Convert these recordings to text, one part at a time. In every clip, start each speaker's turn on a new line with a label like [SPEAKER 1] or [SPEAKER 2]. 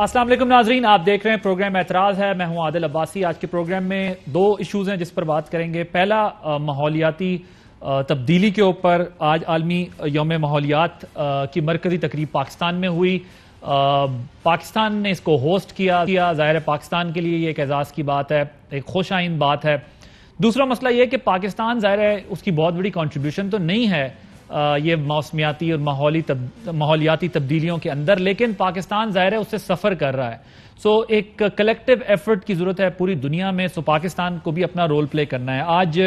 [SPEAKER 1] अस्सलाम वालेकुम नाजरीन, आप देख रहे हैं प्रोग्राम एतराज़ है। मैं हूं आदिल अब्बासी। आज के प्रोग्राम में दो इश्यूज हैं जिस पर बात करेंगे। पहला माहौलियाती तब्दीली के ऊपर। आज आलमी यौम माहौलियात की मरकजी तकरीब पाकिस्तान में हुई। पाकिस्तान ने इसको होस्ट किया। ज़ाहिर है पाकिस्तान के लिए ये एक एजाज़ की बात है, एक खुश आइंद बात है। दूसरा मसला ये कि पाकिस्तान ज़ाहिर है उसकी बहुत बड़ी कॉन्ट्रीब्यूशन तो नहीं है ये मौसमियाती और माहौलियाती तब्दीलियों के अंदर, लेकिन पाकिस्तान ज़ाहिर है उससे सफ़र कर रहा है। सो एक कलेक्टिव एफर्ट की ज़रूरत है पूरी दुनिया में। सो पाकिस्तान को भी अपना रोल प्ले करना है। आज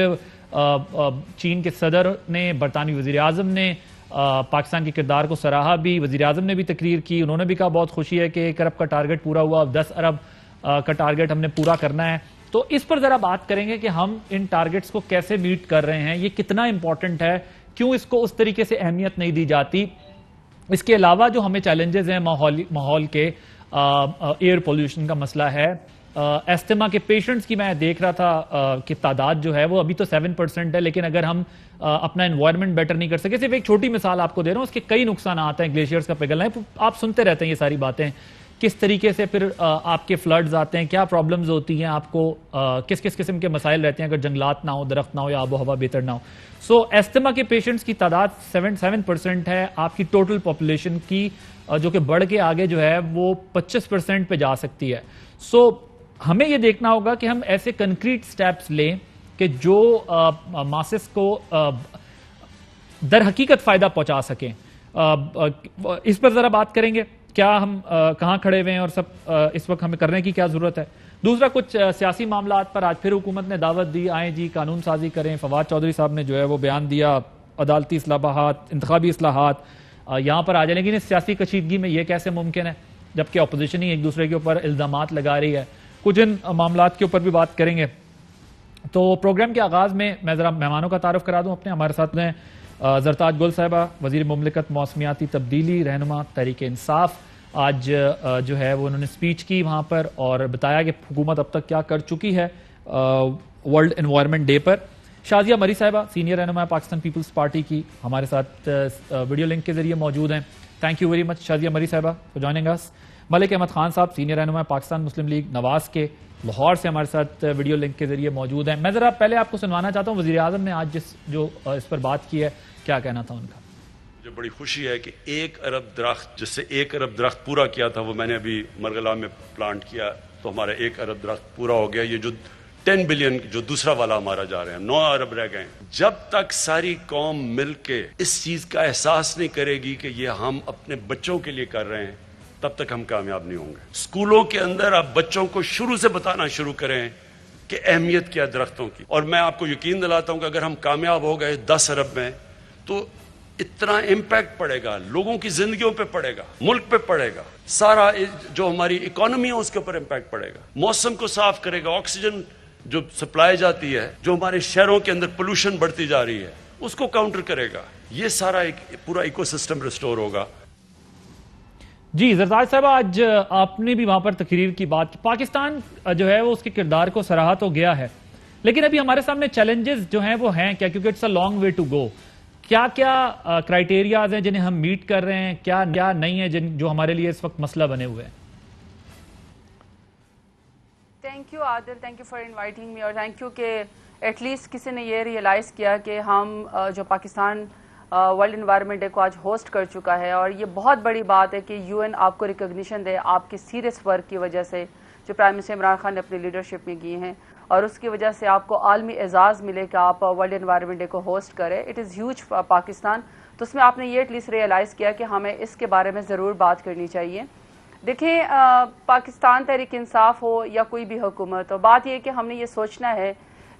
[SPEAKER 1] चीन के सदर ने, बरतानवी वज़ीर आज़म ने पाकिस्तान के किरदार को सराहा भी। वज़ीर आज़म ने भी तकरीर की, उन्होंने भी कहा बहुत खुशी है कि 1 अरब का टारगेट पूरा हुआ, 10 अरब का टारगेट हमने पूरा करना है। तो इस पर ज़रा बात करेंगे कि हम इन टारगेट्स को कैसे मीट कर रहे हैं, ये कितना इंपॉर्टेंट है, क्यों इसको उस तरीके से अहमियत नहीं दी जाती। इसके अलावा जो हमें चैलेंजेस हैं माहौल के, एयर पोल्यूशन का मसला है, एस्थमा के पेशेंट्स की मैं देख रहा था कि तादाद जो है वो अभी तो 7% है, लेकिन अगर हम अपना एनवायरनमेंट बेटर नहीं कर सके, सिर्फ एक छोटी मिसाल आपको दे रहा हूँ, उसके कई नुकसान आते हैं। ग्लेशियर्स का पिघलना है, आप सुनते रहते हैं ये सारी बातें, किस तरीके से फिर आपके फ्लड्स आते हैं, क्या प्रॉब्लम्स होती हैं आपको, किस किस किस्म के मसाइल रहते हैं अगर जंगलात ना हो, दरख्त ना हो या आबो हवा बेहतर ना हो। सो एस्थमा के पेशेंट्स की तादाद 7% है आपकी टोटल पॉपुलेशन की, जो कि बढ़ के आगे जो है वो 25% पे जा सकती है। सो हमें ये देखना होगा कि हम ऐसे कंक्रीट स्टेप्स लें कि जो मासेस को दर हकीकत फायदा पहुंचा सकें। इस पर जरा बात करेंगे, क्या हम कहाँ खड़े हुए हैं और सब इस वक्त हमें करने की क्या जरूरत है। दूसरा, कुछ सियासी मामलात पर आज फिर हुकूमत ने दावत दी, आए जी कानून साजी करें। फवाद चौधरी साहब ने जो है वो बयान दिया, अदालती इस्लाहात, इंतखाबी इस्लाहात यहाँ पर आ जाए, लेकिन इस सियासी कशीदगी में ये कैसे मुमकिन है जबकि अपोजिशन ही एक दूसरे के ऊपर इल्जामात लगा रही है। कुछ इन मामलात के ऊपर भी बात करेंगे। तो प्रोग्राम के आगाज़ में मैं ज़रा मेहमानों का तारुफ करा दूँ अपने। हमारे साथ में ज़रताज गुल साहिबा, वज़ीर मुमलिकत मौसमियाती तब्दीली, रहनुमा तहरीक इंसाफ। आज जो है वो उन्होंने स्पीच की वहाँ पर और बताया कि हुकूमत अब तक क्या कर चुकी है वर्ल्ड एनवायरनमेंट डे पर। शाजिया मरी साहिबा, सीनियर रहनुमा पाकिस्तान पीपल्स पार्टी की, हमारे साथ वीडियो लिंक के जरिए मौजूद हैं। Thank you very much Shazia Marri sahiba for joining us. Malik Ahmed Khan sahab, senior रहनुमा पाकिस्तान मुस्लिम लीग नवाज के, लाहौर से हमारे साथ वीडियो लिंक के जरिए मौजूद हैं। मैं ज़रा पहले आपको सुनवाना चाहता हूँ, वज़ीर आज़म ने आज जो इस पर बात की है, क्या कहना था उनका।
[SPEAKER 2] मुझे बड़ी खुशी है कि 1 अरब दरख्त, जिससे 1 अरब दरख्त पूरा किया था, वो मैंने अभी मरगला में प्लांट किया, तो हमारा 1 अरब दरख्त पूरा हो गया। ये जो 10 बिलियन जो दूसरा वाला हमारा जा रहे हैं, 9 अरब रह गए। जब तक सारी कौम मिलके इस चीज का एहसास नहीं करेगी कि ये हम अपने बच्चों के लिए कर रहे हैं, तब तक हम कामयाब नहीं होंगे। स्कूलों के अंदर आप बच्चों को शुरू से बताना शुरू करें कि अहमियत क्या दरख्तों की। और मैं आपको यकीन दिलाता हूं कि अगर हम कामयाब हो गए 10 अरब में, तो इतना इम्पैक्ट पड़ेगा, लोगों की जिंदगियों पे पड़ेगा, मुल्क पे पड़ेगा, सारा जो हमारी इकोनॉमी है उसके ऊपर इम्पैक्ट पड़ेगा, मौसम को साफ करेगा, ऑक्सीजन जो सप्लाई जाती है, जो हमारे शहरों के अंदर पोल्यूशन बढ़ती जा रही है उसको काउंटर करेगा। ये सारा एक पूरा इकोसिस्टम रिस्टोर होगा।
[SPEAKER 1] जी जरताज साहब, आज आपने भी वहां पर तकरीर की बात की। पाकिस्तान जो है वो उसके किरदार को सराहा तो गया है, लेकिन अभी हमारे सामने चैलेंजेस जो हैं वो हैं क्या, क्योंकि it's a long way to go. क्या क्या क्राइटेरियाज हैं जिन्हें हम मीट कर रहे हैं, क्या क्या नहीं है जो हमारे लिए इस वक्त मसला बने हुए हैं।
[SPEAKER 3] Thank you Adil, thank you for inviting me, और थैंक यू कि एटलीस्ट किसी ने ये रियलाइज़ किया कि हम जो पाकिस्तान वर्ल्ड एनवायरनमेंट डे को आज होस्ट कर चुका है, और ये बहुत बड़ी बात है कि यूएन आपको रिकॉग्निशन दे आपकी सीरियस वर्क की वजह से, जो प्राइम मिनिस्टर इमरान खान ने अपनी लीडरशिप में की हैं, और उसकी वजह से आपको आलमी एजाज़ मिले कि आप वर्ल्ड एनवायरनमेंट डे को होस्ट करें। It is huge for Pakistan. तो उसमें आपने ये एटलीस्ट रियलाइज़ किया कि हमें इसके बारे में ज़रूर बात करनी चाहिए। देखें, पाकिस्तान तहरीक इंसाफ हो या कोई भी हुकूमत हो, बात यह है कि हमने ये सोचना है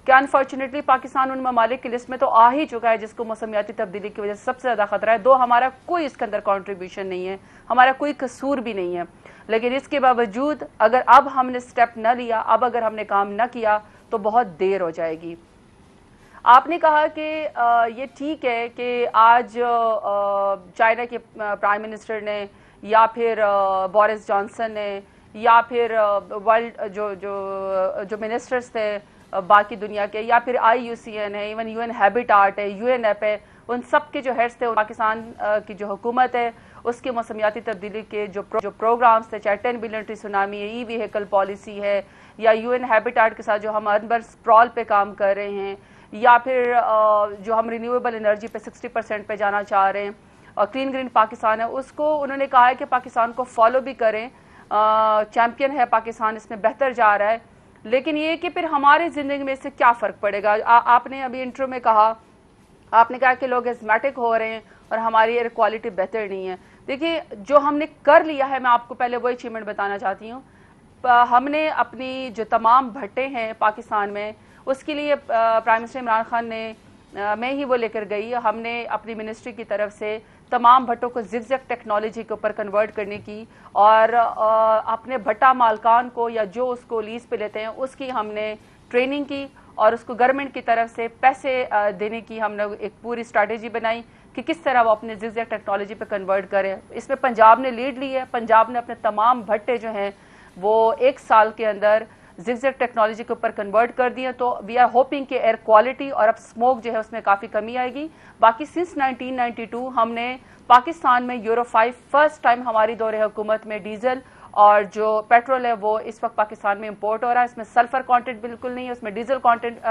[SPEAKER 3] कि अनफॉर्चुनेटली पाकिस्तान उन ममालिक की लिस्ट में तो आ ही चुका है जिसको मौसमियाती तब्दीली की वजह से सबसे ज़्यादा खतरा है। दो हमारा कोई इसके अंदर कॉन्ट्रीब्यूशन नहीं है, हमारा कोई कसूर भी नहीं है, लेकिन इसके बावजूद अगर अब हमने स्टेप न लिया, अब अगर हमने काम न किया, तो बहुत देर हो जाएगी। आपने कहा कि ये ठीक है कि आज चाइना के प्राइम मिनिस्टर ने या फिर बोरिस जॉनसन ने या फिर वर्ल्ड जो मिनिस्टर्स थे बाकी दुनिया के, या फिर IUCN है, इवन UN हैबिटाट है, UNEP है, उन सब के जो हेड्स थे, पाकिस्तान की जो हुकूमत है اس کے موسمیاتی تبدیلی کے جو پروگرامز تھے، چاہے 10 بلین ٹری سونامی ہے، ای ویہیکل پالیسی ہے، یا یو این ہیبیٹاٹ کے ساتھ جو ہم اربن اسپرال پہ کام کر رہے ہیں، یا پھر جو ہم رینیویبل انرجی پہ 60% پہ جانا چاہ رہے ہیں، اور کلین گرین پاکستان ہے، اس کو انہوں نے کہا ہے کہ پاکستان کو فالو بھی کریں، چیمپئن ہے پاکستان، اس میں بہتر جا رہا ہے، لیکن یہ کہ پھر ہماری زندگی میں اس سے کیا فرق پڑے گا؟ آپ نے ابھی انٹرو میں کہا، آپ نے کہا کہ لوگ ایزمیٹک ہو رہے ہیں اور ہماری ایئر کوالٹی بہتر نہیں ہے. دیکھیے جو ہم نے کر لیا ہے، میں آپ کو پہلے وہ اچیومنٹ بتانا چاہتی ہوں. ہم نے اپنی جو تمام بھٹے ہیں پاکستان میں، اس کے لیے پرائم منسٹر عمران خان نے، میں ہی وہ لے کر گئی، ہم نے اپنی منسٹری کی طرف سے تمام بھٹوں کو زگ زگ ٹیکنالوجی کے اوپر کنورٹ کرنے کی، اور اپنے بھٹا مالکان کو یا جو اس کو لیز پہ لیتے ہیں اس کی ہم نے ٹریننگ کی، اور اس کو گورنمنٹ کی طرف سے پیسے دینے کی ہم نے ایک پوری اسٹریٹجی بنائی کہ کس طرح وہ اپنے زگ زگ ٹیکنالوجی پہ کنورٹ کریں. اس میں پنجاب نے لیڈ لی ہے. پنجاب نے اپنے تمام بھٹے جو ہیں وہ 1 سال کے اندر زگ زگ ٹیکنالوجی کے اوپر کنورٹ کر دیے. تو وی آر ہوپنگ کہ ایئر کوالٹی اور اب اسموک جو ہے اس میں کافی کمی آئے گی. باقی سنس 1992 ہم نے پاکستان میں یورو 5 فرسٹ ٹائم ہماری دور حکومت میں ڈیزل اور جو پیٹرول ہے وہ اس وقت پاکستان میں امپورٹ ہو رہا ہے. اس میں سلفر کانٹینٹ بالکل نہیں ہے، اس میں ڈیزل کانٹینٹ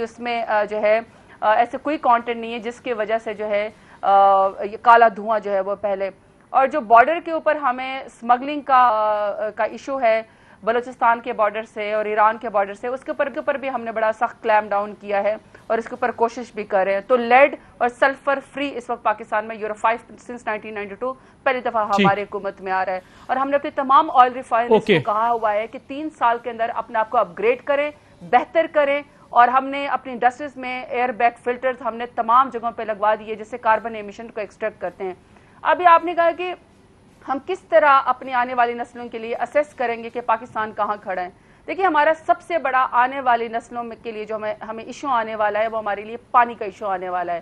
[SPEAKER 3] اس میں جو ہے ایسے کوئی کانٹینٹ نہیں ہے جس کی وجہ سے جو ہے یہ کالا دھواں جو ہے وہ پہلے. اور جو بارڈر کے اوپر ہمیں اسمگلنگ کا ایشو ہے بلوچستان کے بارڈر سے اور ایران کے بارڈر سے، اس کے اوپر بھی ہم نے بڑا سخت کلیم ڈاؤن کیا ہے اور اس کے اوپر کوشش بھی کر رہے ہیں. تو لیڈ اور سلفر فری اس وقت پاکستان میں یورو 5 سنس 1992 پہلی دفعہ ہماری حکومت میں آ رہا ہے. اور ہم نے اپنی تمام آئل ریفائنریز کو کہا ہوا ہے کہ 3 سال کے اندر اپنے آپ کو اپ گریڈ کریں، بہتر کریں. اور ہم نے اپنی انڈسٹریز میں ایئر بیگ فلٹرز ہم نے تمام جگہوں پہ لگوا دیے جس سے کاربن ایمیشن کو ایکسٹریکٹ کرتے ہیں. ابھی آپ نے کہا کہ ہم کس طرح اپنی آنے والی نسلوں کے لیے اسیس کریں گے کہ پاکستان کہاں کھڑا ہے. دیکھیے ہمارا سب سے بڑا آنے والی نسلوں کے لیے جو ہمیں ایشو آنے والا ہے وہ ہمارے لیے پانی کا ایشو آنے والا ہے.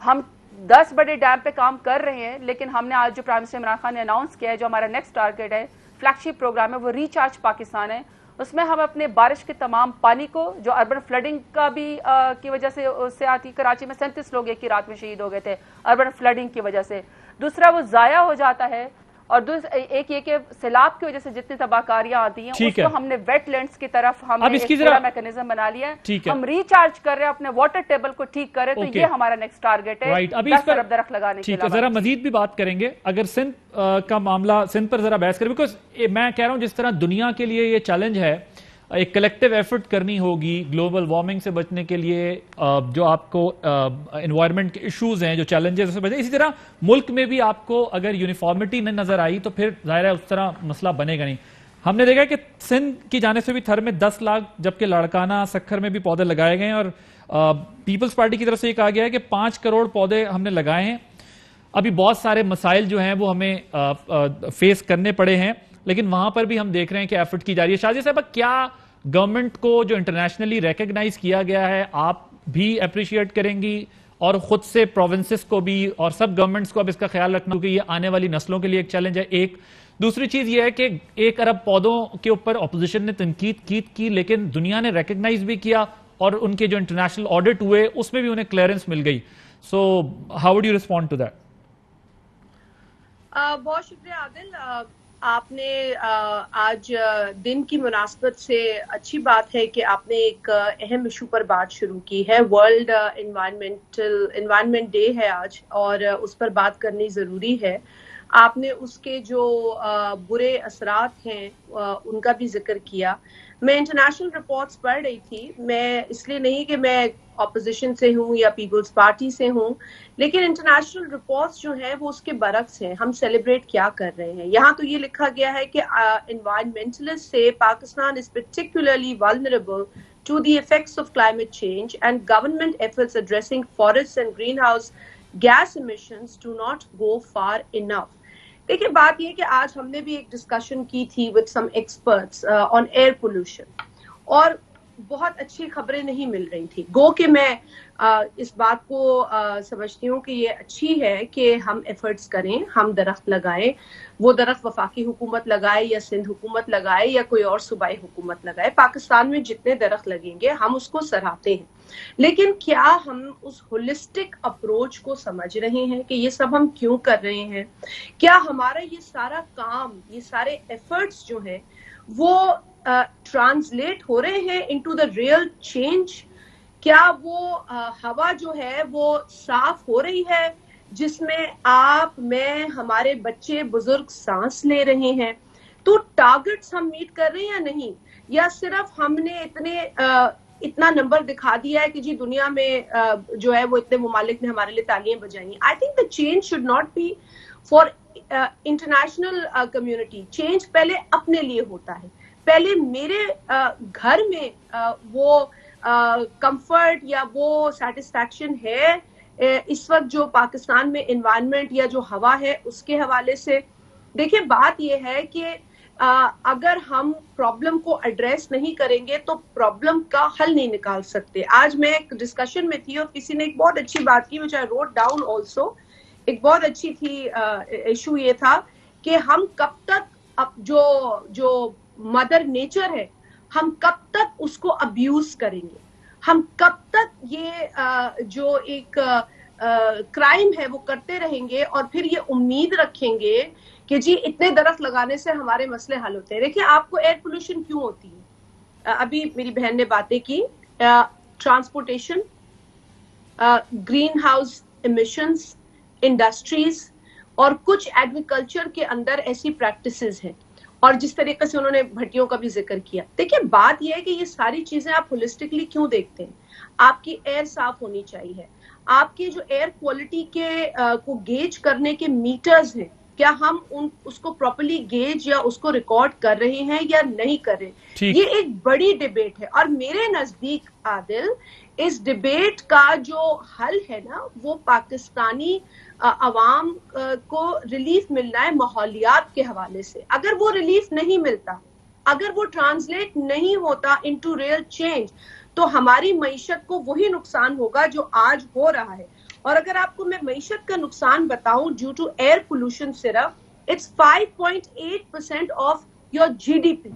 [SPEAKER 3] ہم 10 بڑے ڈیم پہ کام کر رہے ہیں، لیکن ہم نے آج جو پرائم منسٹر عمران خان نے اناؤنس کیا ہے، جو ہمارا نیکسٹ ٹارگیٹ ہے، فلیگ شپ پروگرام ہے، وہ ریچارج پاکستان ہے. اس میں ہم اپنے بارش کے تمام پانی کو، جو اربن فلڈنگ کا بھی کی وجہ سے اس سے آتی، کراچی میں 37 لوگ ایک ہی رات میں شہید ہو گئے تھے اربن فلڈنگ کی وجہ سے. دوسرا وہ ضائع ہو جاتا ہے، اور ایک یہ کہ سیلاب کی وجہ سے جتنی تباہ کاریاں آتی ہیں اس کو ہم نے ویٹ لینڈز کی طرف ہم نے ایک پورا میکنزم بنا لیا ہے. ہم ریچارج کر رہے ہیں، اپنے واٹر ٹیبل کو ٹھیک کر رہے ہیں. تو یہ ہمارا نیکسٹ ٹارگیٹ ہے 10 ارب درخت لگانے کے.
[SPEAKER 1] ذرا مزید بھی بات کریں گے اگر سندھ کا معاملہ، سندھ پر ذرا بحث کریں، بیکاز میں کہہ رہا ہوں جس طرح دنیا کے لیے یہ چیلنج ہے، ایک کلیکٹیو ایفرٹ کرنی ہوگی گلوبل وارمنگ سے بچنے کے لیے، جو آپ کو انوائرمنٹ کے ایشوز ہیں، جو چیلنجز سے بچنے، اسی طرح ملک میں بھی آپ کو اگر یونیفارمٹی نہ نظر آئی تو پھر ظاہر ہے اس طرح مسئلہ بنے گا نہیں. ہم نے دیکھا کہ سندھ کی جانب سے بھی تھر میں 10 لاکھ جبکہ لاڑکانہ سکھر میں بھی پودے لگائے گئے ہیں، اور پیپلز پارٹی کی طرف سے یہ کہا گیا ہے کہ 5 کروڑ پودے ہم نے لگائے ہیں. ابھی بہت سارے مسائل جو ہیں وہ ہمیں فیس کرنے پڑے ہیں، لیکن وہاں پر بھی ہم دیکھ رہے ہیں کہ ایفرٹ کی جا رہی ہے. شازیہ صاحبہ، کیا گورنمنٹ کو جو انٹرنیشنلی ریکگنائز کیا گیا ہے آپ بھی اپریشیٹ کریں گی، اور خود سے پروونسز کو بھی اور سب گورنمنٹس کو اب اس کا خیال رکھنا کہ یہ آنے والی نسلوں کے لیے ایک چیلنج ہے؟ ایک دوسری چیز یہ ہے کہ 1 ارب پودوں کے اوپر اپوزیشن نے تنقید کی، لیکن دنیا نے ریکگنائز بھی کیا، اور ان کے جو انٹرنیشنل آڈٹ ہوئے اس میں بھی انہیں کلیئرنس مل گئی. So how would you respond to that?
[SPEAKER 4] بہت شکریہ عادل. آپ نے آج دن کی مناسبت سے اچھی بات ہے کہ آپ نے ایک اہم ایشو پر بات شروع کی ہے. ورلڈ انوائرمنٹ ڈے ہے آج، اور اس پر بات کرنی ضروری ہے. آپ نے اس کے جو برے اثرات ہیں ان کا بھی ذکر کیا. میں انٹرنیشنل رپورٹس پڑھ رہی تھی، میں اس لیے نہیں کہ میں اپوزیشن سے ہوں یا پیپلز پارٹی سے ہوں، لیکن انٹرنیشنل رپورٹس جو ہیں وہ اس کے برعکس ہیں. ہم سیلیبریٹ کیا کر رہے ہیں؟ یہاں تو یہ لکھا گیا ہے کہ انوائرمنٹلسٹ سے Pakistan is particularly vulnerable to the effects of climate change and government efforts addressing forests and greenhouse gas emissions do not go far enough. دیکھیے بات یہ کہ آج ہم نے بھی ایک ڈسکشن کی تھی with some experts on air pollution، اور बहुत अच्छी खबरें नहीं मिल रही थी। गो कि मैं इस बात को समझती हूँ कि ये अच्छी है कि हम एफर्ट्स करें, हम दरख्त लगाएं, वो दरख्त वफाकी हुकूमत लगाए या सिंध हुकूमत लगाए या कोई और सूबाई हुकूमत लगाए, पाकिस्तान में जितने दरख्त लगेंगे हम उसको सराहते हैं, लेकिन क्या हम उस होलिस्टिक अप्रोच को समझ रहे हैं कि ये सब हम क्यों कर रहे हैं? क्या हमारा ये सारा काम, ये सारे एफर्ट्स जो हैं वो ट्रांसलेट हो रहे हैं इनटू द रियल चेंज? क्या वो हवा जो है वो साफ हो रही है जिसमें आप, मैं, हमारे बच्चे बुजुर्ग सांस ले रहे हैं? तो टारगेट्स हम मीट कर रहे हैं या नहीं, या सिर्फ हमने इतना नंबर दिखा दिया है कि जी दुनिया में जो है वो इतने मुमालिक ने हमारे लिए तालियां बजाई? I think the change should not be for international community. Change पहले अपने लिए होता है, पहले मेरे घर में वो कंफर्ट या वो सेटिस्फैक्शन है इस वक्त जो पाकिस्तान में एनवायरनमेंट या जो हवा है उसके हवाले से। देखिए बात यह है कि अगर हम प्रॉब्लम को एड्रेस नहीं करेंगे तो प्रॉब्लम का हल नहीं निकाल सकते। आज मैं एक डिस्कशन में थी और किसी ने एक बहुत अच्छी बात की, which I wrote down also, एक बहुत अच्छी थी। इशू ये था कि हम कब तक अब जो मदर नेचर है हम कब तक उसको अब्यूज करेंगे, हम कब तक ये जो एक क्राइम है वो करते रहेंगे और फिर ये उम्मीद रखेंगे कि जी इतने दरख्त लगाने से हमारे मसले हल होते हैं। देखिए आपको एयर पोल्यूशन क्यों होती है, अभी मेरी बहन ने बातें की, transportation, green house emissions, industries और कुछ एग्रीकल्चर के अंदर ऐसी प्रैक्टिसेस हैं, और जिस तरीके से उन्होंने भट्टियों का भी जिक्र किया। देखिए बात यह है कि ये सारी चीजें आप होलिस्टिकली क्यों देखते हैं? आपकी एयर साफ होनी चाहिए, आपकी जो एयर क्वालिटी के को गेज करने के मीटर्स हैं, क्या हम उसको प्रॉपर्ली गेज या उसको रिकॉर्ड कर रहे हैं या नहीं कर रहे? ये एक बड़ी डिबेट है, और मेरे नजदीक आदिल इस डिबेट का जो हल है ना वो पाकिस्तानी अवाम को रिलीफ मिलना है माहौलियात के हवाले से। अगर वो रिलीफ नहीं मिलता, अगर वो ट्रांसलेट नहीं होता इनटू रियल चेंज, तो हमारी मईशत को वही नुकसान होगा जो आज हो रहा है। और अगर आपको मैं मईशत का नुकसान बताऊं ड्यू टू एयर पोल्यूशन, सिर्फ इट्स 5.8% ऑफ योर जीडीपी।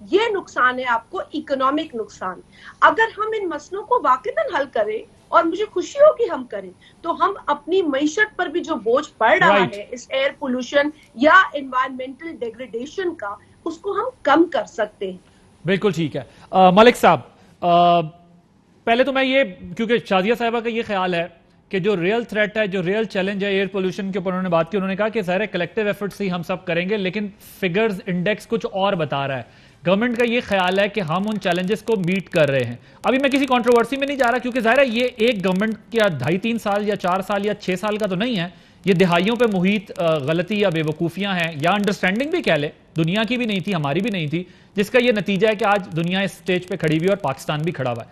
[SPEAKER 4] ये नुकसान है आपको, इकोनॉमिक नुकसान। अगर हम इन मसलों को वाकईतन हल करें, और मुझे खुशी हो कि हम करें, तो हम अपनी मईशत पर भी जो बोझ पड़ रहा है इस एयर पोल्यूशन या एनवायरमेंटल डिग्रेडेशन का, उसको हम कम कर सकते हैं।
[SPEAKER 1] बिल्कुल ठीक है। मलिक साहब, पहले तो मैं ये, क्योंकि शादिया साहिबा का ये ख्याल है कि जो रियल थ्रेट है, जो रियल चैलेंज है एयर पोल्यूशन के ऊपर उन्होंने बात की, उन्होंने कहा कि सारे कलेक्टिव एफर्ट्स से ही हम सब करेंगे, लेकिन फिगर्स इंडेक्स कुछ और बता रहा है। गवर्नमेंट का ये ख्याल है कि हम उन चैलेंजेस को मीट कर रहे हैं। अभी मैं किसी कंट्रोवर्सी में नहीं जा रहा, क्योंकि ज़ाहिर है ये एक गवर्नमेंट का 2.5-3 साल या 4 साल या 6 साल का तो नहीं है, ये दिहाइयों पे मुहित गलती या बेवकूफ़ियां हैं, या अंडरस्टैंडिंग भी कह ले, दुनिया की भी नहीं थी, हमारी भी नहीं थी, जिसका ये नतीजा है कि आज दुनिया इस स्टेज पे खड़ी हुई और पाकिस्तान भी खड़ा हुआ है।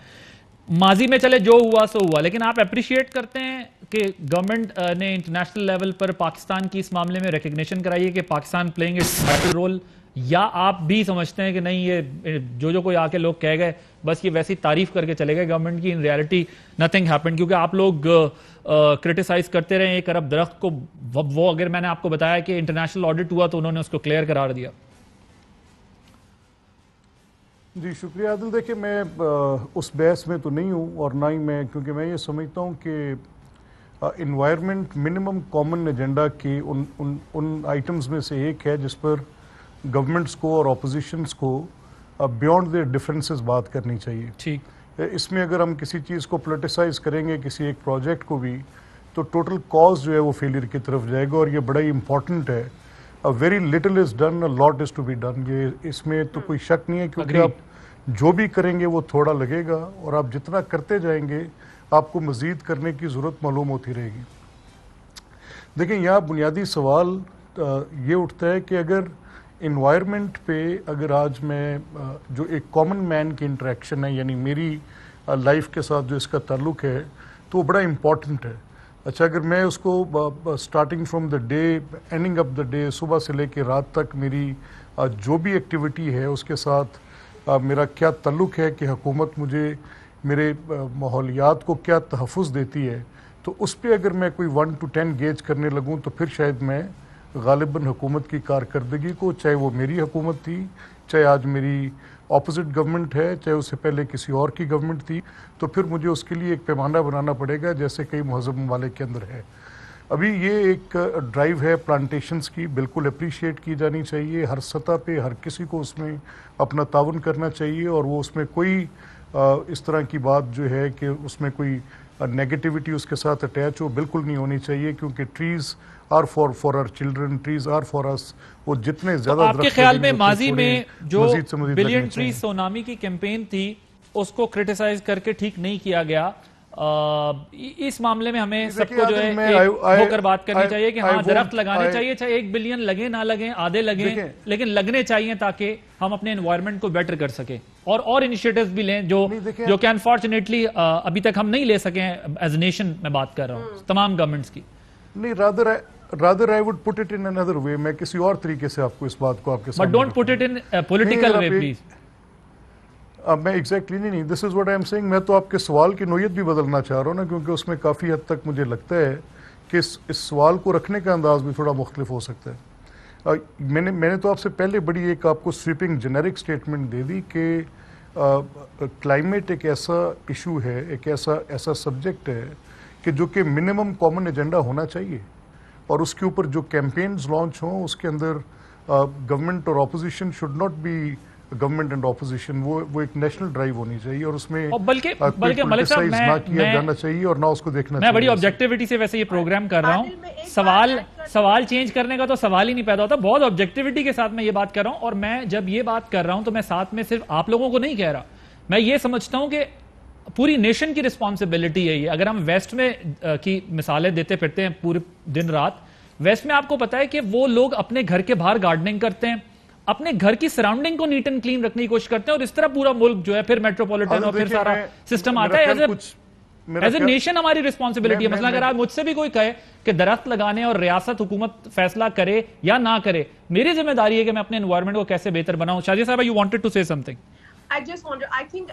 [SPEAKER 1] माजी में चले जो हुआ सो हुआ, लेकिन आप अप्रिशिएट करते हैं कि गवर्नमेंट ने इंटरनेशनल लेवल पर पाकिस्तान की इस मामले में रिकग्निशन कराई है कि Pakistan playing its vital role, या आप भी समझते हैं कि नहीं, ये जो कोई आके लोग कह गए बस ये वैसी तारीफ करके चले गए गवर्नमेंट की, इन रियलिटी नथिंग हैपेंड? क्योंकि आप लोग क्रिटिसाइज करते रहे 1 अरब दरख्त को, वो अगर मैंने आपको बताया कि इंटरनेशनल ऑडिट हुआ तो उन्होंने उसको क्लियर करार दिया।
[SPEAKER 5] जी शुक्रिया आदिल। देखिए मैं उस बहस में तो नहीं हूँ, और ना ही मैं, क्योंकि मैं ये समझता हूँ कि इन्वायरमेंट मिनिमम कॉमन एजेंडा की उन आइटम्स में से एक है जिस पर गवर्नमेंट्स को और ऑपोजिशंस को बियॉन्ड देयर डिफरेंसेस बात करनी चाहिए।
[SPEAKER 1] ठीक,
[SPEAKER 5] इसमें अगर हम किसी चीज़ को पोलिटिसाइज करेंगे, किसी एक प्रोजेक्ट को भी, तो टोटल कॉज जो है वो फेलियर की तरफ जाएगा, और ये बड़ा ही इंपॉर्टेंट है। A very little is done, a lot is to be done, ये इसमें तो कोई शक नहीं है, क्योंकि आप जो भी करेंगे वो थोड़ा लगेगा, और आप जितना करते जाएंगे आपको मज़ीद करने की ज़रूरत मालूम होती रहेगी। देखिए यहाँ बुनियादी सवाल ये उठता है कि अगर इन्वायरमेंट पे, अगर आज मैं जो एक कॉमन मैन की इंटरेक्शन है, यानी मेरी लाइफ के साथ जो इसका ताल्लुक़ है, तो वो बड़ा इम्पॉर्टेंट है। अच्छा, अगर मैं उसको starting from the day, ending of the day, सुबह से लेकर रात तक मेरी जो भी एक्टिविटी है उसके साथ मेरा क्या ताल्लुक़ है कि हुकूमत मुझे मेरे माहौलियात को क्या तहफ़्फ़ुज़ देती है, तो उस पर अगर मैं कोई 1 to 10 गेज करने लगूँ तो फिर शायद मैं गालिबन हुकूमत की कारकर्दगी को, चाहे वो मेरी हुकूमत थी, चाहे आज मेरी ऑपोजिट गवर्नमेंट है, चाहे उससे पहले किसी और की गवर्नमेंट थी, तो फिर मुझे उसके लिए एक पैमाना बनाना पड़ेगा जैसे कई महज़ब ममालिक के अंदर है। अभी ये एक ड्राइव है प्लांटेशंस की, बिल्कुल अप्रिशिएट की जानी चाहिए, हर सतह पे हर किसी को उसमें अपना ताउन करना चाहिए, और वो उसमें कोई इस तरह की बात जो है कि उसमें कोई नेगेटिविटी उसके साथ अटैच हो, बिल्कुल नहीं होनी चाहिए, क्योंकि trees are for our children, trees are for us. वो जितने ज्यादा
[SPEAKER 1] आपके ख्याल में माजी में जो बिलियन ट्री सोनामी की कैंपेन थी उसको क्रिटिसाइज करके ठीक नहीं किया गया, इस मामले में हमें सबको जो है होकर बात करनी चाहिए कि हाँ दरख्त लगाने चाहिए, चाहे 1 बिलियन लगे ना लगे, आधे लगे, लेकिन लगने चाहिए ताकि हम अपने एनवायरनमेंट को बेटर कर सके, और इनिशिएटिव्स भी लें जो कि अनफॉर्चुनेटली अभी तक हम नहीं ले सके एज ए नेशन। मैं बात कर रहा हूँ तमाम गवर्नमेंट्स की।
[SPEAKER 5] नहीं, rather I would put it in another way, मैं किसी और तरीके से आपको इस बात को आपके
[SPEAKER 1] But don't put it in a political way, please.
[SPEAKER 5] अब मैं एग्जैक्टली नहीं, this is what I am saying. मैं तो आपके सवाल की नोयत भी बदलना चाह रहा हूँ ना, क्योंकि उसमें काफ़ी हद तक मुझे लगता है कि इस सवाल को रखने का अंदाज भी थोड़ा मुख्तलिफ हो सकता है। मैंने तो आपसे पहले बड़ी एक आपको स्वीपिंग जेनेरिक स्टेटमेंट दे दी कि क्लाइमेट एक ऐसा इशू है, एक ऐसा सब्जेक्ट है कि जो कि मिनिमम कॉमन एजेंडा होना चाहिए, और उसके ऊपर जो कैंपेन्स लॉन्च हों उसके अंदर गवर्नमेंट और opposition should not be government and opposition, वो एक नेशनल ड्राइव होनी चाहिए, और उसमें
[SPEAKER 1] बल्कि मलिक साहब
[SPEAKER 5] ना किया जाना चाहिए और ना उसको देखना चाहिए।
[SPEAKER 1] मैं बड़ी ऑब्जेक्टिविटी से वैसे ये प्रोग्राम कर रहा हूँ, सवाल चेंज करने का तो सवाल ही नहीं पैदा होता, बहुत ऑब्जेक्टिविटी के साथ मैं ये बात कर रहा हूँ। और मैं जब ये बात कर रहा हूँ तो मैं साथ में सिर्फ आप लोगों को नहीं कह रहा, मैं ये समझता हूँ कि पूरी नेशन की रिस्पॉन्सिबिलिटी है ये। अगर हम वेस्ट में की मिसालें देते फिरते हैं पूरे दिन रात, वेस्ट में आपको पता है कि वो लोग अपने घर के बाहर गार्डनिंग करते हैं, अपने घर की सराउंडिंग को नीट एंड क्लीन रखने की कोशिश करते हैं, और इस तरह पूरा मुल्क जो है फिर मेट्रोपॉलिटन और फिर सारा सिस्टम आता है। एज ए नेशन हमारी रिस्पॉन्सिबिलिटी है। मतलब अगर आप मुझसे भी कोई कहे कि दरख्त लगाने और रियासत हुकूमत फैसला करे या ना करे, मेरी जिम्मेदारी है कि मैं अपने एनवायरमेंट को कैसे बेहतर बनाऊं। Shazia sahab, you wanted to say something.
[SPEAKER 4] I think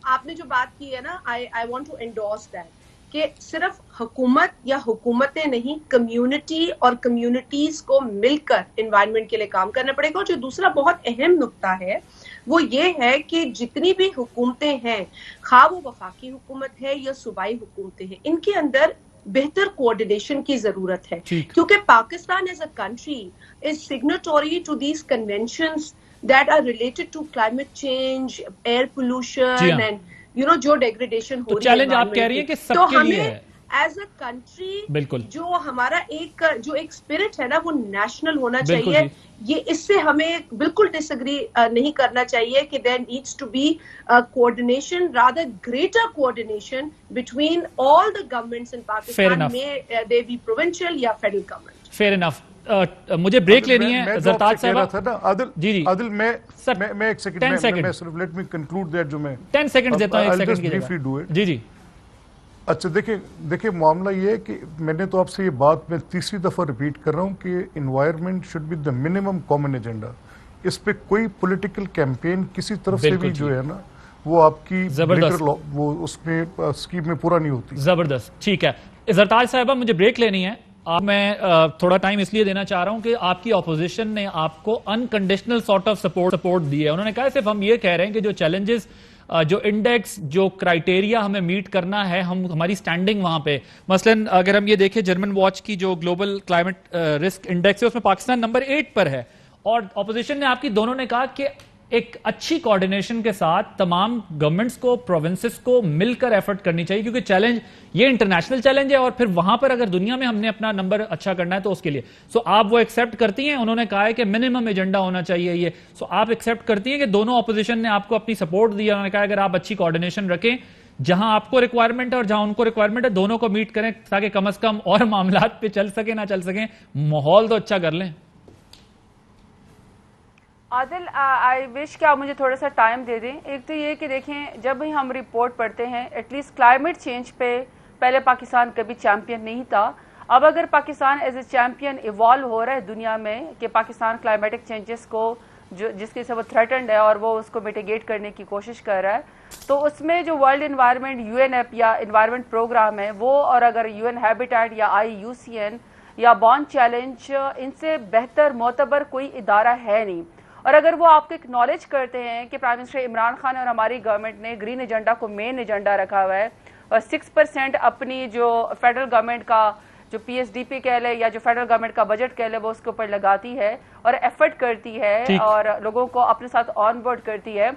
[SPEAKER 4] आपने जो बात की है ना, I want to endorse that कि सिर्फ हुकूमत या हुकूमतें नहीं, कम्युनिटी और कम्युनिटीज को मिलकर एनवायरनमेंट के लिए काम करना पड़ेगा। और जो दूसरा बहुत अहम नुक्ता है वो ये है कि जितनी भी हुकूमतें हैं, खा वो वफाकी हुकूमत है या सूबाई हुकूमतें हैं, इनके अंदर बेहतर कोऑर्डिनेशन की जरूरत है, क्योंकि Pakistan as a country is signatory to these conventions that are related to climate change, air pollution and जो degradation हो रही है।
[SPEAKER 1] चैलेंज आप कह रही हैं कि सबके लिए है।
[SPEAKER 4] एज अ कंट्री
[SPEAKER 1] बिल्कुल
[SPEAKER 4] जो हमारा एक स्पिरिट है ना, वो नेशनल होना चाहिए। ये इससे हमें बिल्कुल डिसएग्री नहीं करना चाहिए कि there needs to be coordination, rather greater coordination between all the governments in Pakistan, may they be provincial या फेडरल गवर्नमेंट।
[SPEAKER 1] Fair enough. मुझे ब्रेक लेनी है ज़रताज साहब।
[SPEAKER 5] आदिल मैं एक सेकंड, मैं सिर्फ लेट मी कंक्लूड दैट, जो मैं
[SPEAKER 1] 10 सेकंड देता हूं, 1 सेकंड की जगह। जी।
[SPEAKER 5] अच्छा, देखिए मामला ये है कि मैंने तो आपसे ये बात मैं तीसरी दफा रिपीट कर रहा हूँ कि environment should be the minimum common agenda. इस पे कोई पॉलिटिकल कैंपेन किसी तरफ से भी जो है ना, वो आपकी वो उसमें स्कीम में पूरा नहीं होती।
[SPEAKER 1] जबरदस्त, ठीक है। ज़रताज साहबा, मुझे ब्रेक लेनी है। अब मैं थोड़ा टाइम इसलिए देना चाह रहा हूं कि आपकी ऑपोजिशन ने आपको अनकंडीशनल सॉर्ट ऑफ सपोर्ट दी है। उन्होंने कहा सिर्फ हम ये कह रहे हैं कि जो चैलेंजेस, जो इंडेक्स, जो क्राइटेरिया हमें मीट करना है, हमारी स्टैंडिंग वहां पे, मसलन अगर हम ये देखें जर्मन वॉच की जो ग्लोबल क्लाइमेट रिस्क इंडेक्स है, उसमें पाकिस्तान नंबर 8 पर है। और ऑपोजिशन ने आपकी दोनों ने कहा कि एक अच्छी कोऑर्डिनेशन के साथ तमाम गवर्नमेंट्स को, प्रोविंसेस को मिलकर एफर्ट करनी चाहिए, क्योंकि चैलेंज ये इंटरनेशनल चैलेंज है, और फिर वहां पर अगर दुनिया में हमने अपना नंबर अच्छा करना है तो उसके लिए सो आप वो एक्सेप्ट करती हैं। उन्होंने कहा है कि मिनिमम एजेंडा होना चाहिए ये, सो आप एक्सेप्ट करती हैं कि दोनों ऑपोजिशन ने आपको अपनी सपोर्ट दी है। उन्होंने कहा अगर आप अच्छी कोऑर्डिनेशन रखें, जहां आपको रिक्वायरमेंट है और जहां उनको रिक्वायरमेंट है, दोनों को मीट करें ताकि कम से कम और मामलात पे चल सके, ना चल सके, माहौल तो अच्छा कर लें।
[SPEAKER 3] आदिल, आई विश कि आप मुझे थोड़ा सा टाइम दे दें। एक तो ये कि देखें, जब भी हम रिपोर्ट पढ़ते हैं, एटलीस्ट क्लाइमेट चेंज पे पहले पाकिस्तान कभी चैम्पियन नहीं था। अब अगर Pakistan as a champion evolve हो रहा है दुनिया में कि पाकिस्तान क्लाइमेटिक चेंजेस को جس کی سے وہ تھریٹنڈ ہے اور وہ اس کو میٹیگیٹ کرنے کی کوشش کر رہا ہے. تو اس میں جو ورلڈ انوائرمنٹ UNEP یا انوائرمنٹ پروگرام ہے وہ, اور اگر UN ہیبیٹیٹ یا IUCN یا بون چیلنج, ان سے بہتر معتبر کوئی ادارہ ہے نہیں. اور اگر وہ آپ کو اکنالج کرتے ہیں کہ پرائم منسٹر عمران خان اور ہماری گورنمنٹ نے گرین ایجنڈا کو مین ایجنڈا رکھا ہوا ہے اور 6% اپنی جو فیڈرل گورنمنٹ کا جو PSDP کہہ لے یا جو فیڈرل گورنمنٹ کا بجٹ کہہ لے وہ اس کے اوپر لگاتی ہے اور ایفرٹ کرتی ہے اور لوگوں کو اپنے ساتھ آن بورڈ کرتی ہے,